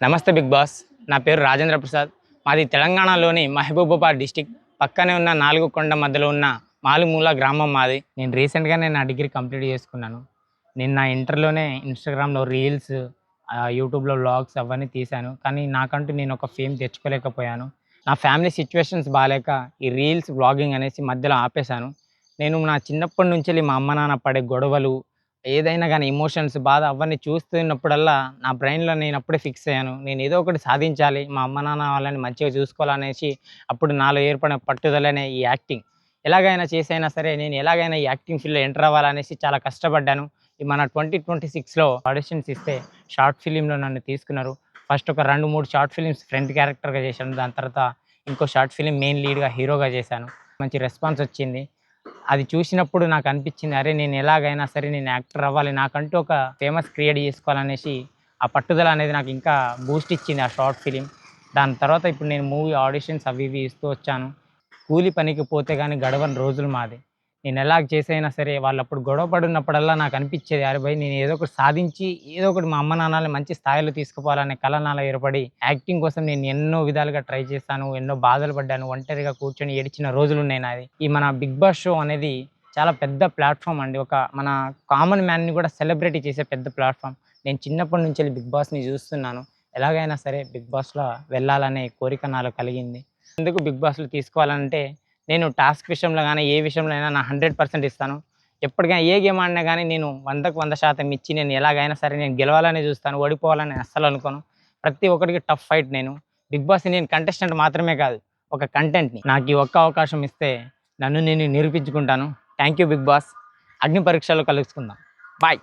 నమస్తే big boss. నా పేరు రాజేంద్ర ప్రసాద్. మాది తెలంగాణలోని మహబూబాబాద్ డిస్టిక్. పక్కనే ఉన్న 4 కొండ మధ్యలో ఉన్న మాలుమూల గ్రామం మాది. నేను రీసెంట్గానే నా డిగ్రీ కంప్లీట్ చేసుకున్నాను. నేను నా ఇంటర్లోనే ఇన్స్టాగ్రామ్లో రీల్స్, యూట్యూబ్లో వ్లాగ్స్ అవన్నీ తీశాను. కానీ నాకంటూ నేను ఒక ఫేమ్ తెచ్చుకోలేకపోయాను. నా ఫ్యామిలీ సిచ్యువేషన్స్ బాగాలేక ఈ రీల్స్ వ్లాగింగ్ అనేసి మధ్యలో ఆపేశాను. నేను నా చిన్నప్పటి నుంచి మా అమ్మ నాన్న పడే గొడవలు, ఏదైనా గానీ ఎమోషన్స్, బాధ అవన్నీ చూస్తున్నప్పుడల్లా నా బ్రెయిన్‌లో నేను అప్పుడే ఫిక్స్ అయ్యాను. నేను ఏదో ఒకటి సాధించాలి. మా అమ్మ, నాన్న వాళ్ళని మంచిగా చూసుకోవాలనేసి అప్పుడు నాలో ఏర్పడిన పట్టుదలనే ఈ యాక్టింగ్. ఎలాగైనా చేసైనా సరే నేను ఎలాగైనా ఈ యాక్టింగ్ ఫీల్డ్‌లో ఎంటర్ అవ్వాలనేసి చాలా కష్టపడ్డాను. ఈ మన 2026లో ఆడిషన్స్ ఇస్తే షార్ట్ ఫిల్మ్‌లో నన్ను తీసుకున్నారు. ఫస్ట్ ఒక 2, 3 షార్ట్ ఫిల్మ్స్ ఫ్రంట్ క్యారెక్టర్‌గా చేశాను. దాని తర్వాత ఇంకో షార్ట్ ఫిల్మ్ మెయిన్ లీడ్‌గా హీరోగా చేశాను. మంచి రెస్పాన్స్ వచ్చింది. అది చూసినప్పుడు నాకనిపిచ్చింది, అరే! నేను ఎలాగైనా సరే నేను యాక్టర్ అవ్వాలి. నాకంటూ ఒక ఫేమస్ క్రియేట్ చేసుకోవాలనేసి ఆ పట్టుదల అనేది నాకు ఇంకా బూస్ట్ ఇచ్చింది ఆ షార్ట్ ఫిలిం. దాని తర్వాత ఇప్పుడు నేను మూవీ ఆడిషన్స్ అవి ఇవి ఇస్తూ వచ్చాను. కూలి పనికి పోతే గాని గడవని రోజులు మాది. నేను ఎలాగ చేసైనా సరే వాళ్ళప్పుడు గొడవ పడినప్పుడల్లా నాకనిపిచ్చేది, అరే భయ్! నేను ఏదో ఒకటి సాధించి ఏదో ఒకటి మా అమ్మ నాన్నలని మంచి స్థాయిలో తీసుకుపోవాలనే కల నాలో ఏర్పడి యాక్టింగ్ కోసం నేను ఎన్నో విధాలుగా ట్రై చేశాను. ఎన్నో బాధలు పడ్డాను. ఒంటరిగా కూర్చొని ఏడ్చిన రోజులున్నాయి నావి. ఈ మన 'బిగ్ బాస్' షో అనేది చాలా పెద్ద ప్లాట్‌ఫార్మ్ అండి. ఒక మన కామన్ మ్యాన్‌ని కూడా సెలబ్రిటీ చేసే పెద్ద ప్లాట్‌ఫార్మ్. నేను చిన్నప్పటి నుంచెల్లి 'బిగ్ బాస్‌ని' చూస్తున్నాను. ఎలాగైనా సరే 'బిగ్ బాస్‌లో' వెళ్ళాలనే కోరిక నాలో కలిగింది. ఎందుకు 'బిగ్ బాస్‌లో' తీసుకోవాలంటే నేను టాస్క్ విషయంలో గానీ, ఏ విషయంలో అయినా నా 100% ఇస్తాను. ఎప్పటికైనా ఏ గేమ్ ఆడినా గానీ నేను 100కి 100% ఇచ్చి నేను ఎలాగైనా సరే నేను గెలవాలనే చూస్తాను. ఓడిపోవాలని అస్సలు అనుకోను. ప్రతి ఒక్కడికి టఫ్ ఫైట్ నేను. 'బిగ్ బాస్' నేను కంటెస్టెంట్ మాత్రమే కాదు, ఒక కంటెంట్‌ని. నాకు ఈ ఒక్క అవకాశం ఇస్తే నన్ను నేను నిరూపించుకుంటాను. Thank you 'big boss'. అగ్ని పరీక్షలో కలుసుకుందాం. బాయ్.